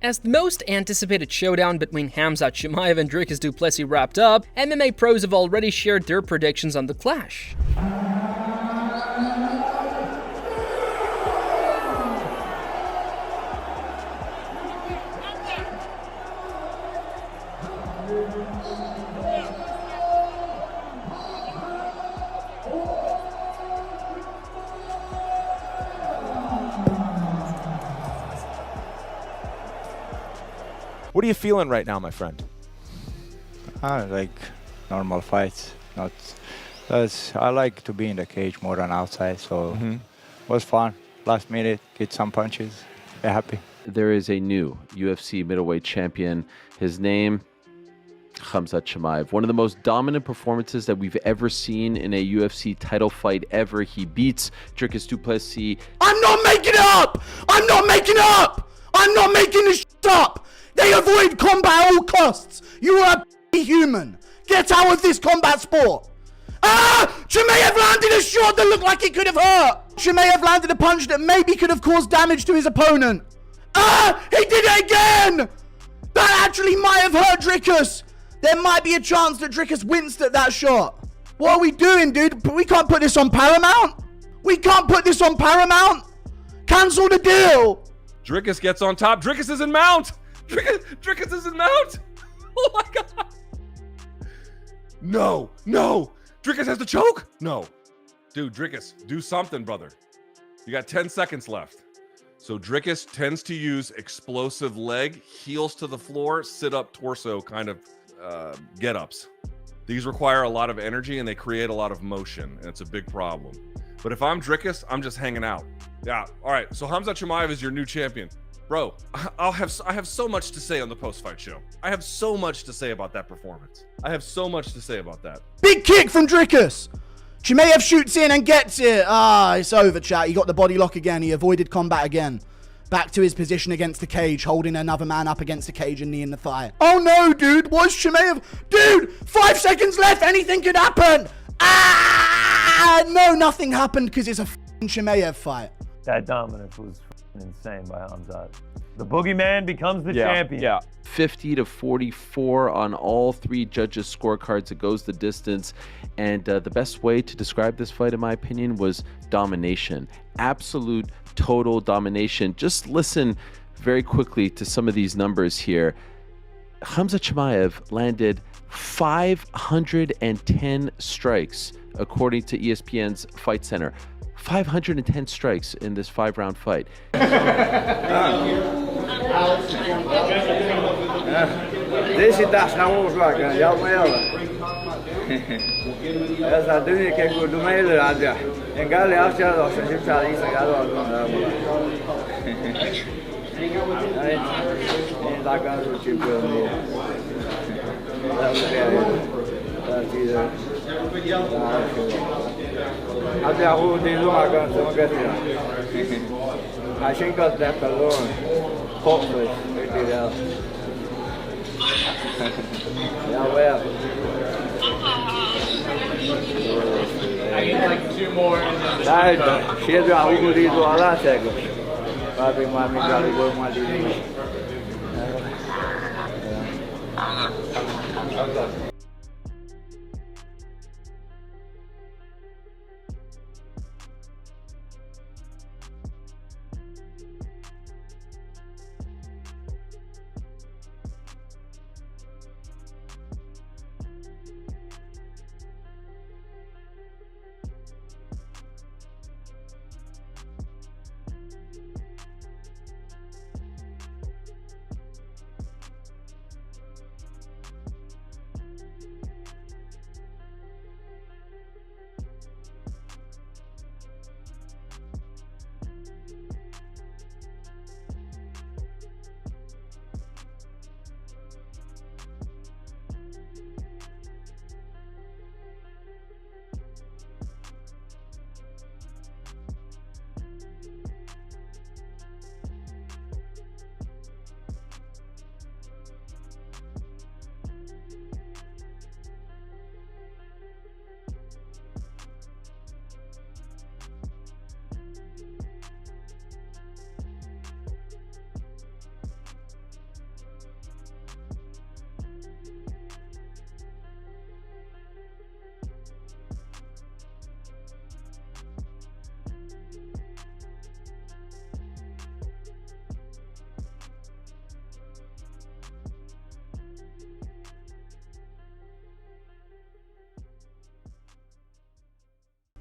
As the most anticipated showdown between Khamzat Chimaev and Dricus Du Plessis wrapped up, MMA pros have already shared their predictions on the clash. What are you feeling right now, my friend? Like normal fights. I like to be in the cage more than outside, so it was fun. Last minute, get some punches. Be happy. There is a new UFC middleweight champion. His name, Khamzat Chimaev. One of the most dominant performances that we've ever seen in a UFC title fight ever. He beats Dricus Du Plessis. I'm not making it up! I'm not making it up! I'm not making this shit up! They avoid combat at all costs! You are a human! Get out of this combat sport! Chimaev landed a shot that looked like it could have hurt! Chimaev landed a punch that maybe could have caused damage to his opponent. He did it again! That actually might have hurt Dricus! There might be a chance that Dricus winced at that shot. What are we doing, dude? We can't put this on Paramount! We can't put this on Paramount! Cancel the deal! Dricus gets on top. Dricus is in mount! Dricus is in mount! Oh my god! No! Dricus has to choke? No. Dude, Dricus, do something, brother. You got 10 seconds left. So Dricus tends to use explosive leg, heels to the floor, sit-up torso kind of get-ups. These require a lot of energy and they create a lot of motion, and it's a big problem. But if I'm Dricus, I'm just hanging out. Yeah, all right, so Khamzat Chimaev is your new champion. Bro, I have so much to say on the post-fight show. I have so much to say about that performance. I have so much to say about that. Big kick from Dricus. Chimaev shoots in and gets it. It's over, chat. He got the body lock again. He avoided combat again. Back to his position against the cage, holding another man up against the cage and knee in the thigh. Oh no, dude. What's Chimaev? Dude, 5 seconds left. Anything could happen. No, nothing happened because it's a f***ing Chimaev fight. That dominance was insane by Khamzat. The boogeyman becomes the champion. Yeah. 50-44 on all three judges' scorecards. It goes the distance. And the best way to describe this fight, in my opinion, was domination. Absolute, total domination. Just listen very quickly to some of these numbers here. Khamzat Chimaev landed 510 strikes, according to ESPN's Fight Center. 510 strikes in this 5-round fight. Deixe taxar uns vagas, já vai ela. Essa dúvida que eu do meio da área. Em galera acha a nossa gente ali sagado agora. Aí, da casa do tipo ali. Até a rua tem uma canção que é assim. I think of that alone. Hopeless. Yeah, well. I get like 2 more. Chega a rua de lá, cego. Vai vir uma amiga ali, uma ali.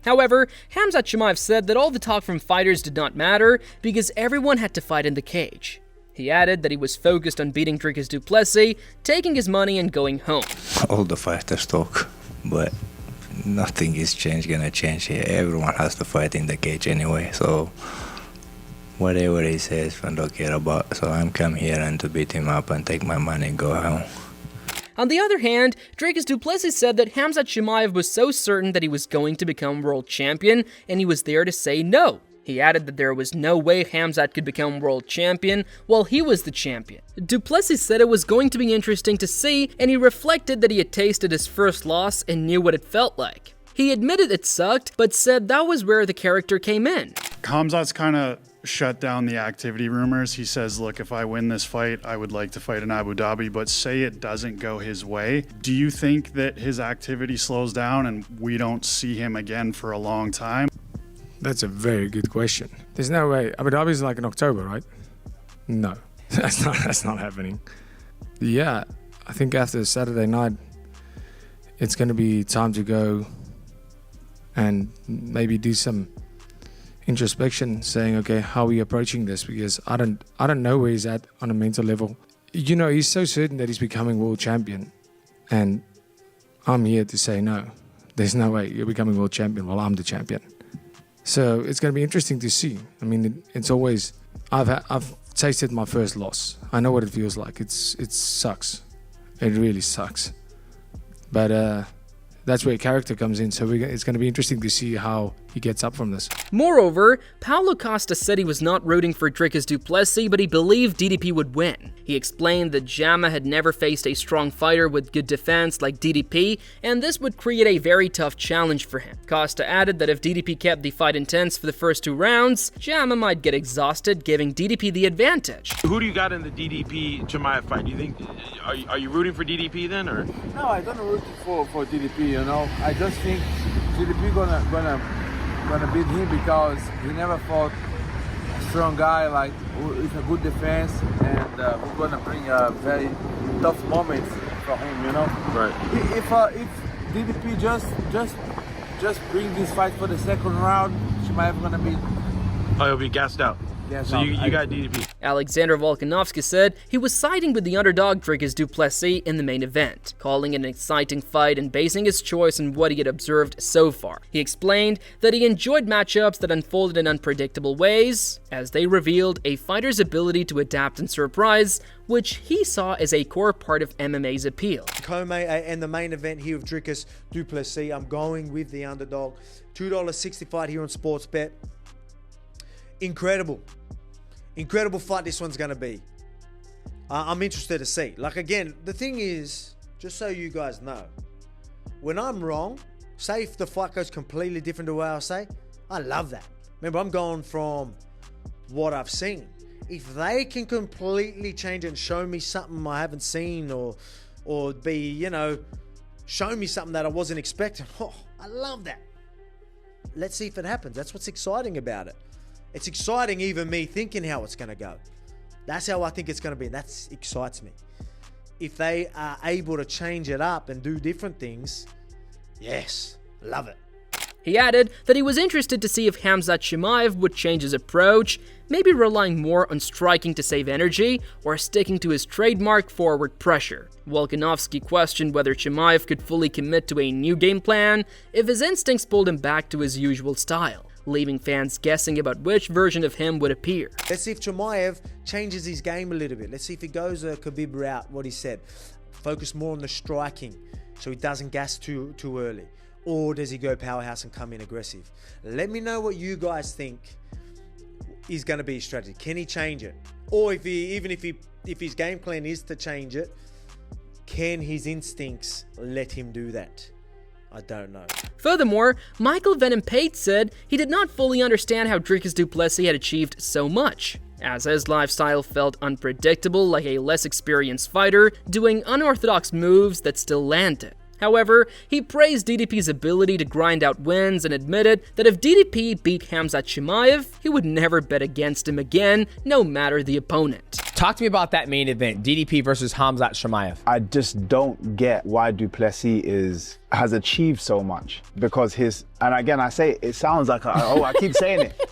However, Khamzat Chimaev said that all the talk from fighters did not matter because everyone had to fight in the cage. He added that he was focused on beating Dricus Du Plessis, taking his money and going home. All the fighters talk, but nothing is gonna change here. Everyone has to fight in the cage anyway, so whatever he says, I don't care about. So I'm come here and to beat him up and take my money and go home. On the other hand, Dricus Du Plessis said that Khamzat Chimaev was so certain that he was going to become world champion, and he was there to say no. He added that there was no way Khamzat could become world champion while he was the champion. Du Plessis said it was going to be interesting to see, and he reflected that he had tasted his first loss and knew what it felt like. He admitted it sucked, but said that was where the character came in. Khamzat's kind of shut down the activity rumors. He says, look, if I win this fight, I would like to fight in Abu Dhabi, but say it doesn't go his way. Do you think that his activity slows down and we don't see him again for a long time? That's a very good question. There's no way. Abu Dhabi is like in October, right? No, that's not happening. Yeah, I think after Saturday night, it's going to be time to go and maybe do some introspection, saying, okay, how are we approaching this? Because I don't know where he's at on a mental level. You know, he's so certain that he's becoming world champion, and I'm here to say no. There's no way you're becoming world champion while I'm the champion. So it's going to be interesting to see. I mean, it's always, I've tasted my first loss. I know what it feels like. It sucks. It really sucks. But that's where character comes in. So it's going to be interesting to see how he gets up from this. Moreover, Paulo Costa said he was not rooting for Dricus Du Plessis, but he believed DDP would win. He explained that Jama had never faced a strong fighter with good defense like DDP, and this would create a very tough challenge for him. Costa added that if DDP kept the fight intense for the first 2 rounds, Jama might get exhausted, giving DDP the advantage. Who do you got in the DDP Chimaev fight? Do you think, are you rooting for DDP then, or? No, I don't root for DDP, you know. I just think DDP gonna beat him because he never fought a strong guy like with a good defense, and we're gonna bring a very tough moments for him, you know. Right. If DDP just bring this fight for the second round, Chimaev gonna be. Oh, he'll be gassed out. Yes, so you got DDP. Alexander Volkanovski said he was siding with the underdog Dricus Du Plessis in the main event, calling it an exciting fight and basing his choice on what he had observed so far. He explained that he enjoyed matchups that unfolded in unpredictable ways, as they revealed a fighter's ability to adapt and surprise, which he saw as a core part of MMA's appeal. Co-main and the main event here with Dricus Du Plessis, I'm going with the underdog. $2.60 fight here on Sportsbet. Incredible fight this one's gonna be. I'm interested to see. Like, again, the thing is, just so you guys know, when I'm wrong, say if the fight goes completely different to the way I say, I love that. Remember, I'm going from what I've seen. If they can completely change it and show me something I haven't seen, or be, you know, show me something that I wasn't expecting, I love that. Let's see if it happens. That's what's exciting about it. It's exciting even me thinking how it's going to go. That's how I think it's going to be. That excites me. If they are able to change it up and do different things, yes, love it. He added that he was interested to see if Khamzat Chimaev would change his approach, maybe relying more on striking to save energy or sticking to his trademark forward pressure. Volkanovski questioned whether Chimaev could fully commit to a new game plan if his instincts pulled him back to his usual style, leaving fans guessing about which version of him would appear. Let's see if Chimaev changes his game a little bit. Let's see if he goes a Khabib route, what he said. Focus more on the striking so he doesn't gas too early. Or does he go powerhouse and come in aggressive? Let me know what you guys think is going to be his strategy. Can he change it? Or if his game plan is to change it, can his instincts let him do that? I don't know. Furthermore, Michael Venom Pate said he did not fully understand how Dricus Du Plessis had achieved so much, as his lifestyle felt unpredictable, like a less experienced fighter doing unorthodox moves that still landed. However, he praised DDP's ability to grind out wins and admitted that if DDP beat Khamzat Chimaev, he would never bet against him again, no matter the opponent. Talk to me about that main event, DDP versus Khamzat Chimaev. I just don't get why Du Plessis has achieved so much, because and again, I say it sounds like, I keep saying it.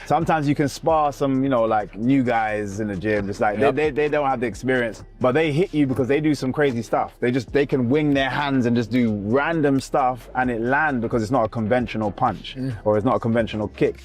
Sometimes you can spar some, like new guys in the gym, just like they don't have the experience, but they hit you because they do some crazy stuff. They can wing their hands and just do random stuff and it lands because it's not a conventional punch or it's not a conventional kick.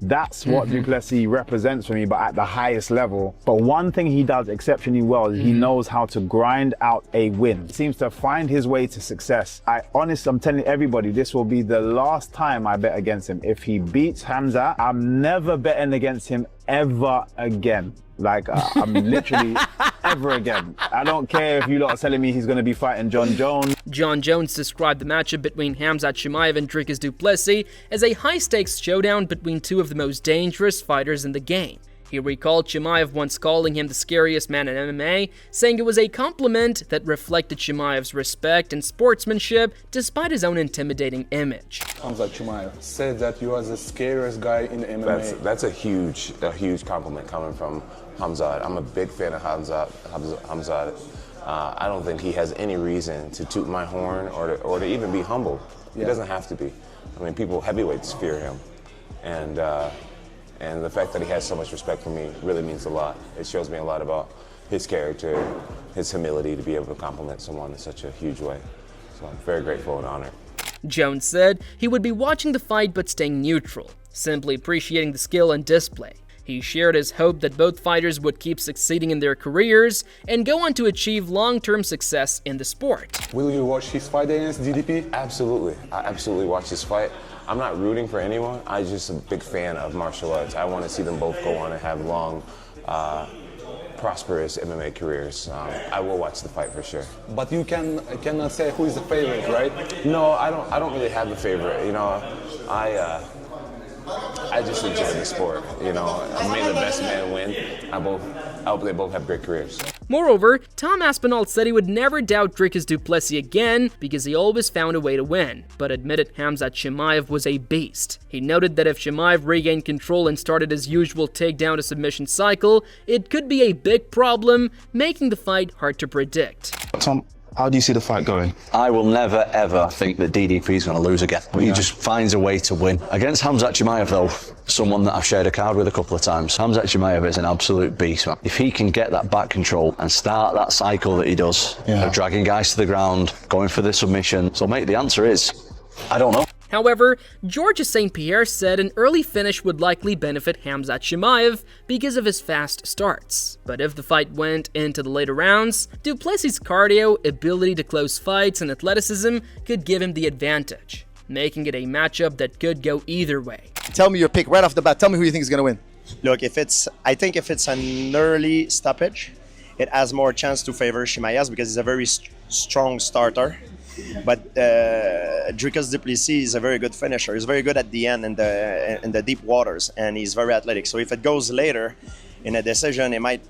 That's what Du Plessis represents for me, but at the highest level. But one thing he does exceptionally well is he knows how to grind out a win. He seems to find his way to success. I'm telling everybody, this will be the last time I bet against him. If he beats Khamzat, I'm never betting against him ever again. I'm literally ever again. I don't care if you lot are telling me he's going to be fighting John Jones. John Jones described the matchup between Khamzat Chimaev and Dricus Du Plessis as a high-stakes showdown between two of the most dangerous fighters in the game. He recalled Chimaev once calling him the scariest man in MMA, saying it was a compliment that reflected Chimaev's respect and sportsmanship despite his own intimidating image. Khamzat Chimaev said that you are the scariest guy in MMA. That's a huge compliment coming from Khamzat. I'm a big fan of Khamzat. I don't think he has any reason to toot my horn or to even be humble. He doesn't have to be. I mean, heavyweights fear him. And the fact that he has so much respect for me really means a lot. It shows me a lot about his character, his humility to be able to compliment someone in such a huge way. So I'm very grateful and honored. Jones said he would be watching the fight but staying neutral, simply appreciating the skill and display. He shared his hope that both fighters would keep succeeding in their careers and go on to achieve long-term success in the sport. Will you watch his fight against DDP? Absolutely. I absolutely watch this fight. I'm not rooting for anyone. I'm just a big fan of martial arts. I want to see them both go on and have long, prosperous MMA careers. I will watch the fight for sure. But you cannot say who is the favorite, right? No, I don't really have a favorite. I just enjoy the sport. May the best man win. I hope they both have great careers. Moreover, Tom Aspinall said he would never doubt Dricus Du Plessis again because he always found a way to win, but admitted Khamzat Chimaev was a beast. He noted that if Chimaev regained control and started his usual takedown to submission cycle, it could be a big problem, making the fight hard to predict. Tom, how do you see the fight going? I will never ever think that DDP is going to lose again. He just finds a way to win. Against Khamzat Chimaev though, someone that I've shared a card with a couple of times, Khamzat Chimaev is an absolute beast, man. If he can get that back control and start that cycle that he does, of dragging guys to the ground, going for the submission. So mate, the answer is, I don't know. However, Georges St. Pierre said an early finish would likely benefit Khamzat Chimaev because of his fast starts. But if the fight went into the later rounds, Du Plessis' cardio, ability to close fights, and athleticism could give him the advantage, making it a matchup that could go either way. Tell me your pick right off the bat. Tell me who you think is going to win. Look, I think if it's an early stoppage, it has more chance to favor Chimaev because he's a very strong starter. But Dricus Du Plessis is a very good finisher. He's very good at the end in the deep waters, and he's very athletic. So if it goes later in a decision, it might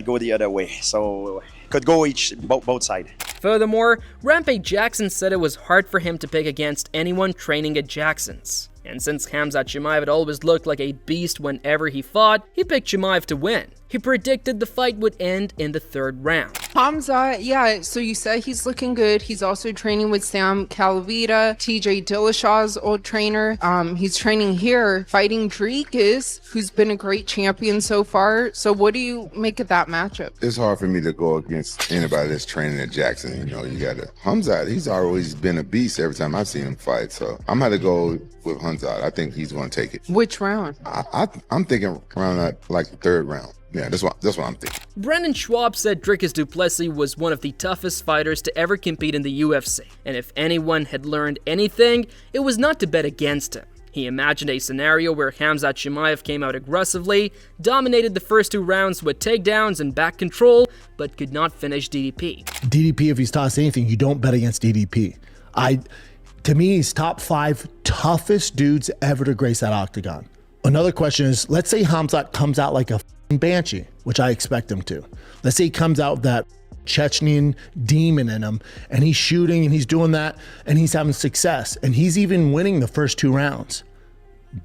go the other way. So it could go both sides. Furthermore, Rampage Jackson said it was hard for him to pick against anyone training at Jackson's. And since Khamzat Chimaev had always looked like a beast whenever he fought, he picked Chimaev to win. He predicted the fight would end in the third round. Khamzat, yeah, so you said he's looking good. He's also training with Sam Calavita, TJ Dillashaw's old trainer. He's training here, fighting Dricus, who's been a great champion so far. So what do you make of that matchup? It's hard for me to go against anybody that's training at Jackson. You got to. Khamzat, he's always been a beast every time I've seen him fight. So I'm going to go with Khamzat. I think he's going to take it. Which round? I'm thinking around the third round. Yeah, that's what I'm thinking. Brendan Schwab said Dricus Du Plessis was one of the toughest fighters to ever compete in the UFC, and if anyone had learned anything, it was not to bet against him. He imagined a scenario where Khamzat Chimaev came out aggressively, dominated the first two rounds with takedowns and back control, but could not finish DDP. DDP, if he's tossed anything, you don't bet against DDP. To me, he's top 5 toughest dudes ever to grace that octagon. Another question is, let's say Khamzat comes out like a banshee, which I expect him to. Let's say he comes out with that Chechnyan demon in him, and he's shooting and he's doing that and he's having success and he's even winning the first 2 rounds.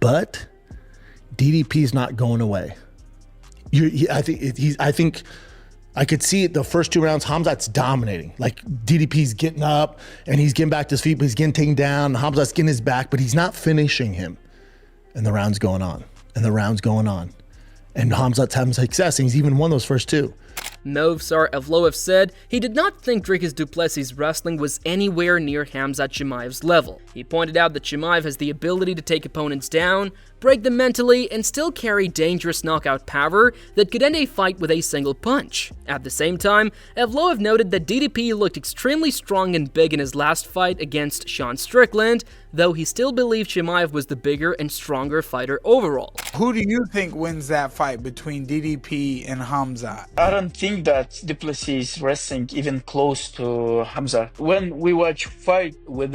But DDP's not going away. I think I could see it the first 2 rounds. Khamzat's dominating. Like DDP's getting up and he's getting back to his feet, but he's getting taken down. Khamzat's getting his back, but he's not finishing him. And the round's going on, and the round's going on, and Khamzat's having success, and he's even won those first 2. Movsar Evloev said he did not think Dricus Du Plessis' wrestling was anywhere near Khamzat Chimaev's level. He pointed out that Chimaev has the ability to take opponents down, break them mentally, and still carry dangerous knockout power that could end a fight with a single punch. At the same time, Evloev noted that DDP looked extremely strong and big in his last fight against Sean Strickland, though he still believed Chimaev was the bigger and stronger fighter overall. Who do you think wins that fight between DDP and Khamzat? I don't think that Du Plessis is wrestling even close to Khamzat. When we watch fight with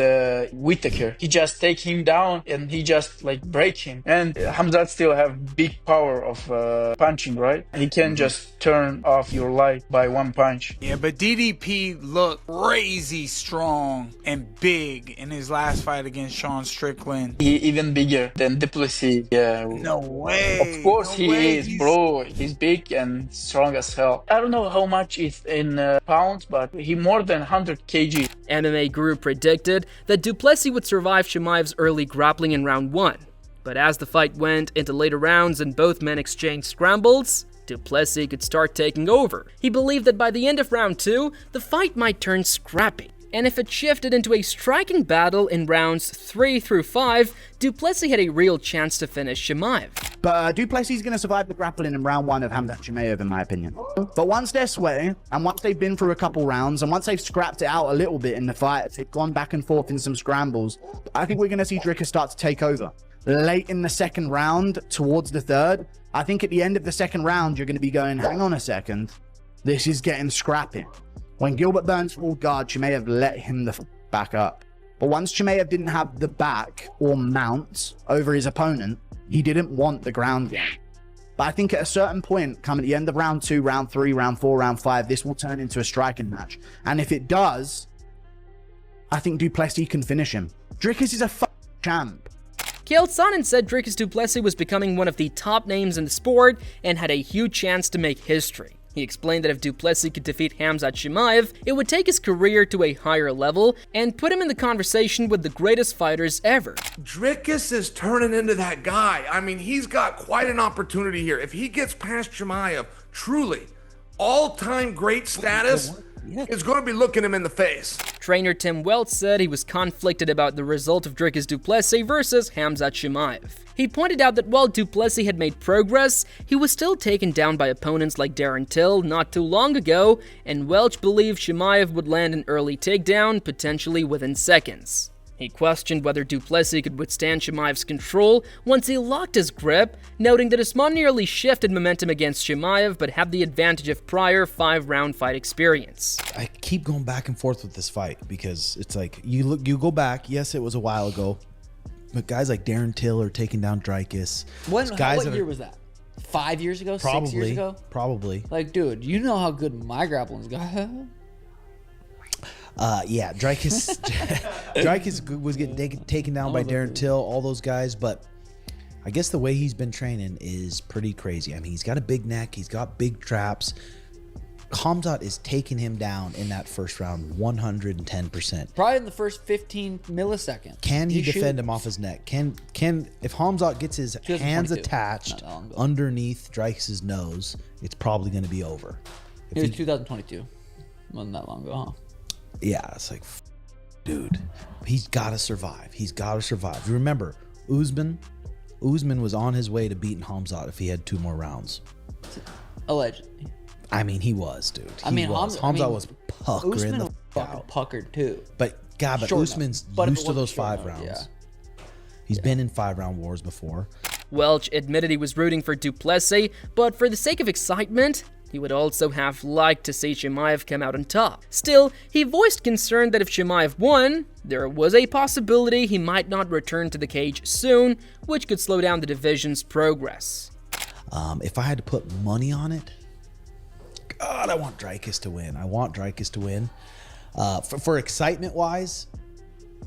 Whittaker, he just take him down and he just like break him. And Khamzat still have big power of punching, right? He can just turn off your light by 1 punch. Yeah, but DDP looked crazy strong and big in his last fight against Sean Strickland. He even bigger than Du Plessis. Yeah. No way. Of course he is, bro. He's big and strong as hell. I don't know how much it's in pounds, but he more than 100 kg. MMA Guru predicted that Du Plessis would survive Chimaev's early grappling in round 1. But as the fight went into later rounds and both men exchanged scrambles, Du Plessis could start taking over. He believed that by the end of round 2, the fight might turn scrappy. And if it shifted into a striking battle in rounds 3 through 5, Du Plessis had a real chance to finish Chimaev. But Du Plessis is going to survive the grappling in round 1 of Khamzat Chimaev, in my opinion. But once they're sweating, and once they've been through a couple rounds, and once they've scrapped it out a little bit in the fight, they've gone back and forth in some scrambles, I think we're going to see Dricus start to take over. Late in the second round, towards the third, I think at the end of the second round, you're going to be going, hang on a second, this is getting scrappy. When Gilbert Burns pulled guard, Chimaev let him the back up. But once Chimaev didn't have the back or mount over his opponent, he didn't want the ground game. But I think at a certain point, come at the end of round 2, round 3, round 4, round 5, this will turn into a striking match. And if it does, I think Du Plessis can finish him. Dricus is a champ. Kjell Sonnen said Dricus Du Plessis was becoming one of the top names in the sport and had a huge chance to make history. He explained that if Du Plessis could defeat Khamzat Chimaev, it would take his career to a higher level and put him in the conversation with the greatest fighters ever. Dricus is turning into that guy. I mean, he's got quite an opportunity here. If he gets past Chimaev, truly, all-time great status is going to be looking him in the face. Trainer Tim Welch said he was conflicted about the result of Dricus Du Plessis versus Khamzat Chimaev. He pointed out that while Du Plessis had made progress, he was still taken down by opponents like Darren Till not too long ago, and Welch believed Chimaev would land an early takedown, potentially within seconds. He questioned whether Du Plessis could withstand Chimaev's control once he locked his grip, noting that Usman nearly shifted momentum against Chimaev but had the advantage of prior 5-round fight experience. I keep going back and forth with this fight because it's like, you go back, yes, it was a while ago, but guys like Darren Till are taking down Dricus. What year was that? 5 years ago? Probably, 6 years ago? Probably. Like, dude, you know how good my grappling's got. Yeah, Dricus was getting taken down by Darren Till, all those guys, but I guess the way he's been training is pretty crazy. I mean, he's got a big neck, he's got big traps. Khamzat is taking him down in that first round 110%. Probably in the first 15 milliseconds. Can he defend him off his neck? Can if Khamzat gets his hands attached underneath Dricus' nose, it's probably going to be over. It was 2022. Wasn't that long ago, huh? Yeah, it's like, dude, he's got to survive. He's got to survive. Remember, Usman was on his way to beating Khamzat if he had 2 more rounds. Allegedly. I mean, he was, dude. Khamzat was puckering Usman the was fucking puckered too. But Usman's used to those 5 rounds. Yeah. He's been in 5-round wars before. Welch admitted he was rooting for Du Plessis, but for the sake of excitement, he would also have liked to see Chimaev come out on top. Still, he voiced concern that if Chimaev won, there was a possibility he might not return to the cage soon, which could slow down the division's progress. If I had to put money on it, God, I want Dricus to win. I want Dricus to win. For excitement-wise,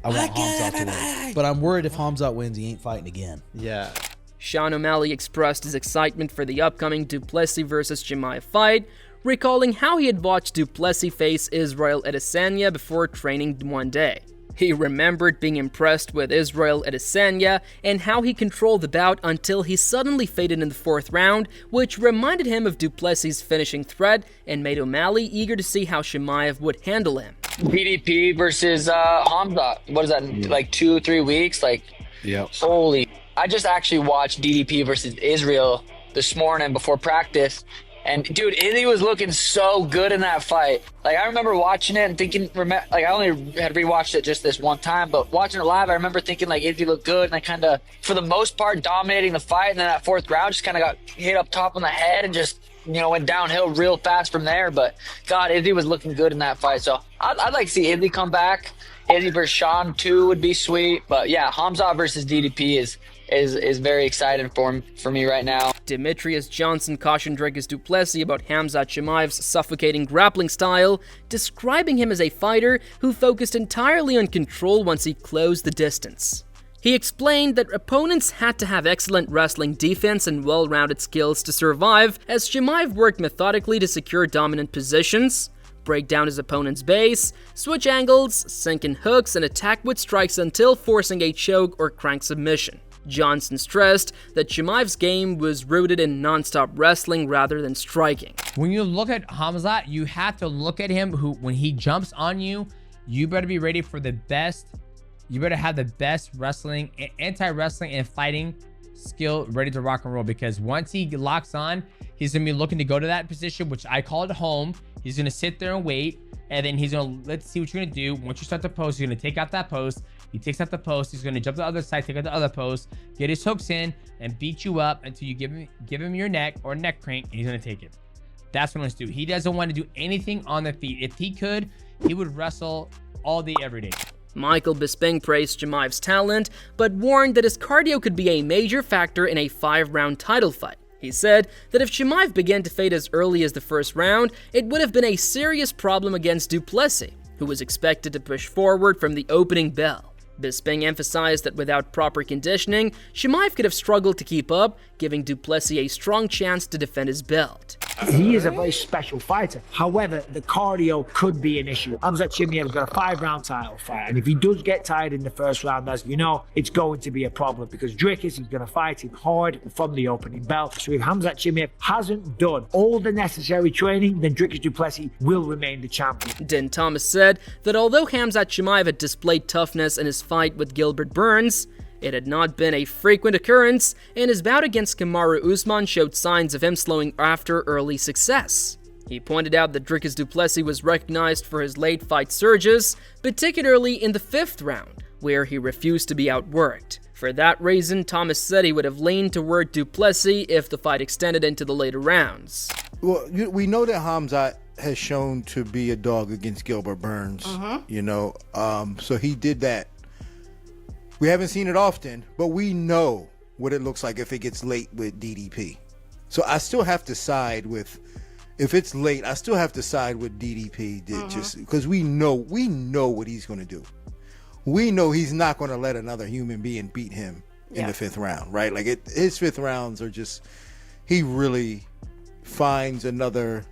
I want Khamzat to win. But I'm worried if Khamzat wins, he ain't fighting again. Yeah. Sean O'Malley expressed his excitement for the upcoming Du Plessis vs. Chimaev fight, recalling how he had watched Du Plessis face Israel Adesanya before training one day. He remembered being impressed with Israel Adesanya and how he controlled the bout until he suddenly faded in the 4th round, which reminded him of Du Plessis' finishing threat and made O'Malley eager to see how Chimaev would handle him. DDP versus Khamzat. What is that, like 2-3 weeks? Like, yep. Holy. I just actually watched DDP versus Israel this morning before practice. And dude, Izzy was looking so good in that fight. Like, I remember watching it and thinking, like, I only had rewatched it just this one time, but watching it live, I remember thinking, like, Izzy looked good, and I kind of, for the most part, dominating the fight. And then that 4th round just kind of got hit up top on the head and just, you know, went downhill real fast from there. But God, Izzy was looking good in that fight. So I'd like to see Izzy come back. Izzy versus Sean 2 would be sweet. But yeah, Khamzat versus DDP is very exciting for me right now. Demetrius Johnson cautioned Dricus Du Plessis about Khamzat Chimaev's suffocating grappling style, describing him as a fighter who focused entirely on control once he closed the distance. He explained that opponents had to have excellent wrestling defense and well-rounded skills to survive, as Chimaev worked methodically to secure dominant positions, break down his opponent's base, switch angles, sink in hooks, and attack with strikes until forcing a choke or crank submission. Johnson stressed that Chimaev's game was rooted in non-stop wrestling rather than striking. When you look at Khamzat, you have to look at him when he jumps on you, you better be ready for the best. You better have the best wrestling, anti-wrestling and fighting skill ready to rock and roll, because once he locks on, he's going to be looking to go to that position, which I call it home. He's going to sit there and wait, and then he's going to, let's see what you're going to do. Once you start the post, you're going to take out that post. He takes out the post. He's going to jump to the other side, take out the other post, get his hooks in, and beat you up until you give him your neck or neck crank, and he's going to take it. That's what he wants to do. He doesn't want to do anything on the feet. If he could, he would wrestle all day, every day. Michael Bisping praised Chimaev's talent, but warned that his cardio could be a major factor in a 5-round title fight. He said that if Chimaev began to fade as early as the 1st round, it would have been a serious problem against Du Plessis, who was expected to push forward from the opening bell. Bisping emphasized that without proper conditioning, Chimaev could have struggled to keep up, giving Du Plessis a strong chance to defend his belt. He is a very special fighter. However, the cardio could be an issue. Khamzat Chimaev's got a 5-round title fight, and if he does get tired in the 1st round, as you know, it's going to be a problem, because Dricus is going to fight him hard from the opening bell. So if Khamzat Chimaev hasn't done all the necessary training, then Dricus Du Plessis will remain the champion. Den Thomas said that although Khamzat Chimaev had displayed toughness in his fight with Gilbert Burns, it had not been a frequent occurrence, and his bout against Kamaru Usman showed signs of him slowing after early success. He pointed out that Dricus Du Plessis was recognized for his late fight surges, particularly in the 5th round, where he refused to be outworked. For that reason, Thomas said he would have leaned toward Du Plessis if the fight extended into the later rounds. Well, we know that Khamzat has shown to be a dog against Gilbert Burns, you know, so he did that. We haven't seen it often, but we know what it looks like if it gets late with DDP. So I still have to side with, if it's late, I still have to side with DDP, just because we know what he's going to do. We know he's not going to let another human being beat him in the 5th round, right? Like his 5th rounds are just, he really finds another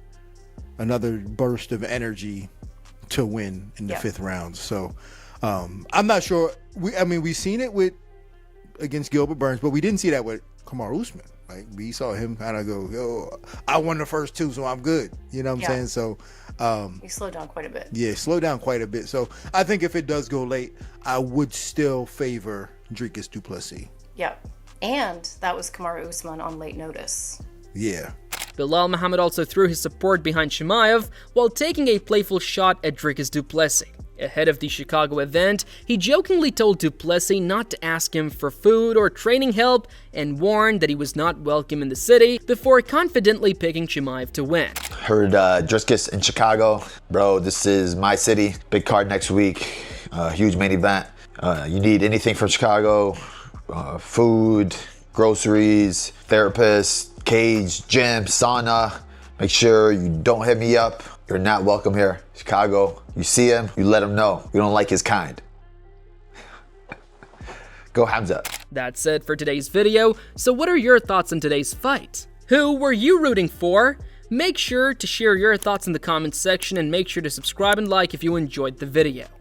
burst of energy to win in the 5th round. So I'm not sure. We've seen it against Gilbert Burns, but we didn't see that with Kamaru Usman. Like, we saw him kind of go, yo, I won the first 2, so I'm good. You know what I'm saying? So he slowed down quite a bit. Yeah, slow down quite a bit. So I think if it does go late, I would still favor Dricus Du Plessis. Yeah, and that was Kamaru Usman on late notice. Yeah. Bilal Muhammad also threw his support behind Chimaev while taking a playful shot at Dricus Du Plessis. Ahead of the Chicago event, he jokingly told Du Plessis not to ask him for food or training help and warned that he was not welcome in the city before confidently picking Chimaev to win. Heard Dricus in Chicago. Bro, this is my city. Big card next week. Huge main event. You need anything from Chicago, food, groceries, therapist, cage, gym, sauna, Make sure you don't hit me up. You're not welcome here. Chicago, you see him, you let him know. You don't like his kind. Go Khamzat. That's it for today's video, so what are your thoughts on today's fight? Who were you rooting for? Make sure to share your thoughts in the comments section and make sure to subscribe and like if you enjoyed the video.